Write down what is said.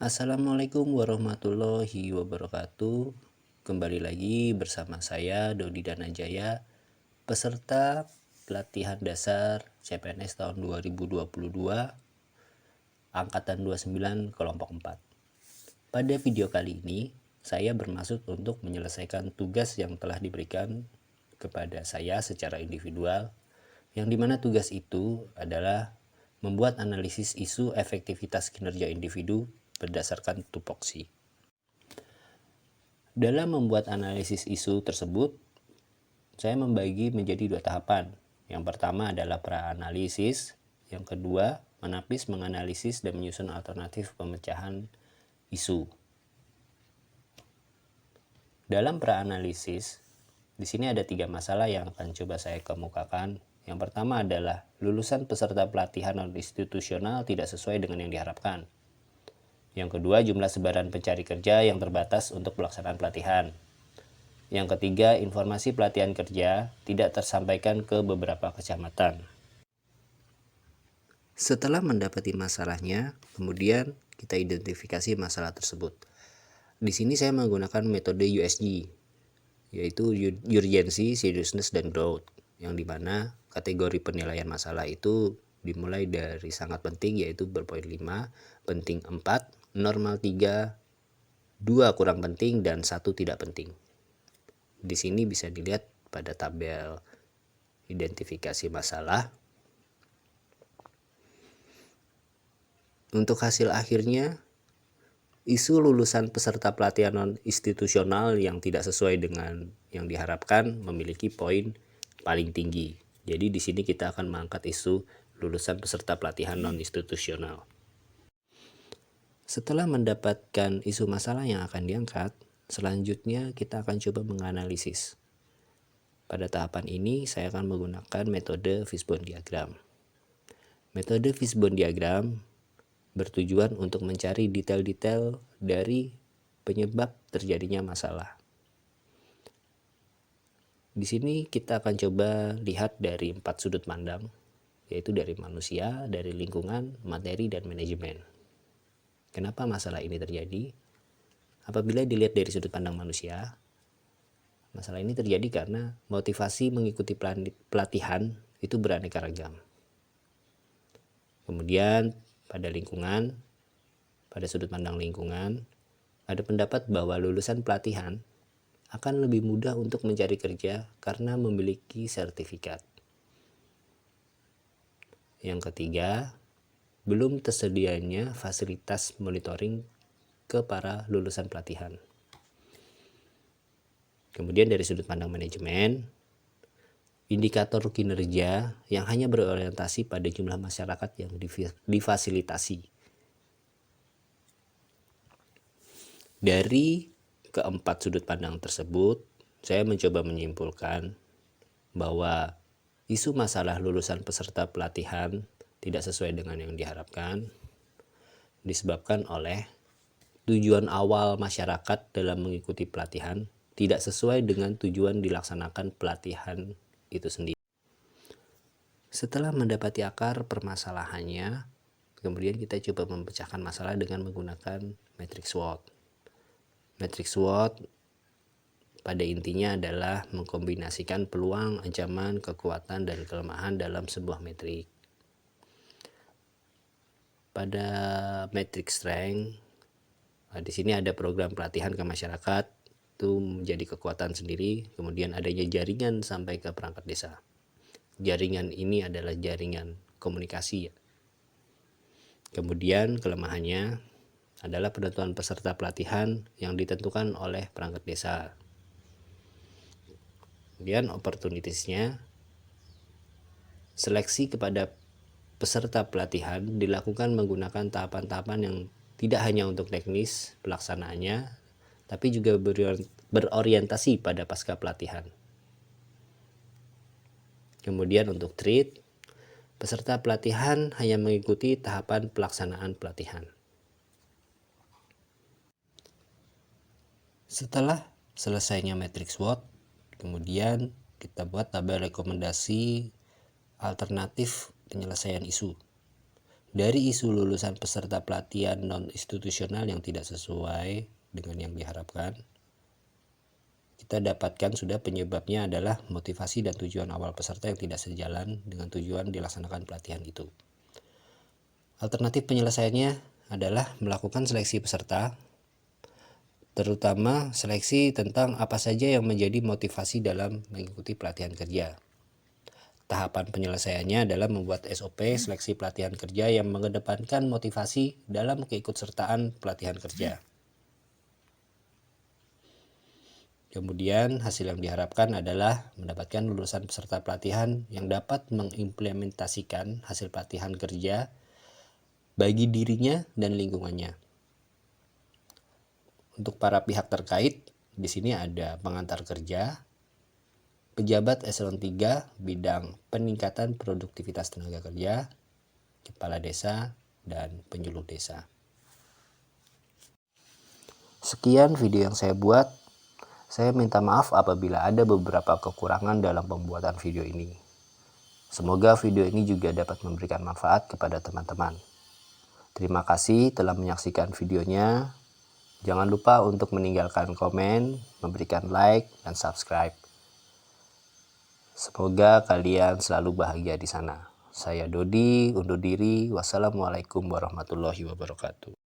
Assalamualaikum warahmatullahi wabarakatuh. Kembali lagi bersama saya Dodi Danajaya, peserta pelatihan dasar CPNS tahun 2022, angkatan 29 kelompok 4. Pada video kali ini, saya bermaksud untuk menyelesaikan tugas yang telah diberikan kepada saya secara individual, yang dimana tugas itu adalah membuat analisis isu efektivitas kinerja individu berdasarkan tupoksi. Dalam membuat analisis isu tersebut, saya membagi menjadi 2 tahapan. Yang pertama adalah pra-analisis, yang kedua menapis, menganalisis, dan menyusun alternatif pemecahan isu. Dalam pra-analisis, di sini ada 3 masalah yang akan coba saya kemukakan. Yang pertama adalah lulusan peserta pelatihan non-institusional tidak sesuai dengan yang diharapkan. Yang kedua, jumlah sebaran pencari kerja yang terbatas untuk pelaksanaan pelatihan. Yang ketiga, informasi pelatihan kerja tidak tersampaikan ke beberapa kecamatan. Setelah mendapati masalahnya, kemudian kita identifikasi masalah tersebut. Di sini saya menggunakan metode USG, yaitu Urgency, Seriousness, dan Growth, yang dimana kategori penilaian masalah itu dimulai dari sangat penting, yaitu berpoin 5, penting 4, normal 3, 2 kurang penting, dan 1 tidak penting. Di sini bisa dilihat pada tabel identifikasi masalah. Untuk hasil akhirnya, isu lulusan peserta pelatihan non-institusional yang tidak sesuai dengan yang diharapkan memiliki poin paling tinggi. Jadi di sini kita akan mengangkat isu lulusan peserta pelatihan non-institusional. Setelah mendapatkan isu masalah yang akan diangkat, selanjutnya kita akan coba menganalisis. Pada tahapan ini saya akan menggunakan metode Fishbone Diagram. Metode Fishbone Diagram bertujuan untuk mencari detail-detail dari penyebab terjadinya masalah. Di sini kita akan coba lihat dari 4 sudut pandang, yaitu dari manusia, dari lingkungan, materi, dan manajemen. Kenapa masalah ini terjadi? Apabila dilihat dari sudut pandang manusia, masalah ini terjadi karena motivasi mengikuti pelatihan itu beraneka ragam. Kemudian pada lingkungan, pada sudut pandang lingkungan, ada pendapat bahwa lulusan pelatihan akan lebih mudah untuk mencari kerja karena memiliki sertifikat. Yang ketiga, belum tersedianya fasilitas monitoring ke para lulusan pelatihan. Kemudian dari sudut pandang manajemen, indikator kinerja yang hanya berorientasi pada jumlah masyarakat yang difasilitasi. Dari keempat sudut pandang tersebut, saya mencoba menyimpulkan bahwa isu masalah lulusan peserta pelatihan tidak sesuai dengan yang diharapkan disebabkan oleh tujuan awal masyarakat dalam mengikuti pelatihan tidak sesuai dengan tujuan dilaksanakan pelatihan itu sendiri. Setelah mendapati akar permasalahannya, kemudian kita coba memecahkan masalah dengan menggunakan matriks SWOT. Matriks SWOT pada intinya adalah mengkombinasikan peluang, ancaman, kekuatan, dan kelemahan dalam sebuah metrik. Pada matriks strength, di sini ada program pelatihan ke masyarakat, itu menjadi kekuatan sendiri. Kemudian adanya jaringan sampai ke perangkat desa. Jaringan ini adalah jaringan komunikasi. Kemudian kelemahannya adalah penentuan peserta pelatihan yang ditentukan oleh perangkat desa. Kemudian opportunitiesnya, seleksi kepada peserta pelatihan dilakukan menggunakan tahapan-tahapan yang tidak hanya untuk teknis pelaksanaannya, tapi juga berorientasi pada pasca pelatihan. Kemudian untuk treat, peserta pelatihan hanya mengikuti tahapan pelaksanaan pelatihan. Setelah selesainya matriks SWOT, kemudian kita buat tabel rekomendasi alternatif penyelesaian isu. dari isu lulusan peserta pelatihan non-institusional yang tidak sesuai dengan yang diharapkan, kita dapatkan sudah penyebabnya adalah motivasi dan tujuan awal peserta yang tidak sejalan dengan tujuan dilaksanakan pelatihan itu. Alternatif penyelesaiannya adalah melakukan seleksi peserta, terutama seleksi tentang apa saja yang menjadi motivasi dalam mengikuti pelatihan kerja. Tahapan penyelesaiannya adalah membuat SOP seleksi pelatihan kerja yang mengedepankan motivasi dalam keikutsertaan pelatihan kerja. Kemudian hasil yang diharapkan adalah mendapatkan lulusan peserta pelatihan yang dapat mengimplementasikan hasil pelatihan kerja bagi dirinya dan lingkungannya. Untuk para pihak terkait, di sini ada pengantar kerja, pejabat eselon 3 bidang peningkatan produktivitas tenaga kerja, kepala desa, dan penyuluh desa. Sekian video yang saya buat. Saya minta maaf apabila ada beberapa kekurangan dalam pembuatan video ini. Semoga video ini juga dapat memberikan manfaat kepada teman-teman. Terima kasih telah menyaksikan videonya. Jangan lupa untuk meninggalkan komen, memberikan like, dan subscribe. Semoga kalian selalu bahagia di sana. Saya Dodi, undur diri. Wassalamualaikum warahmatullahi wabarakatuh.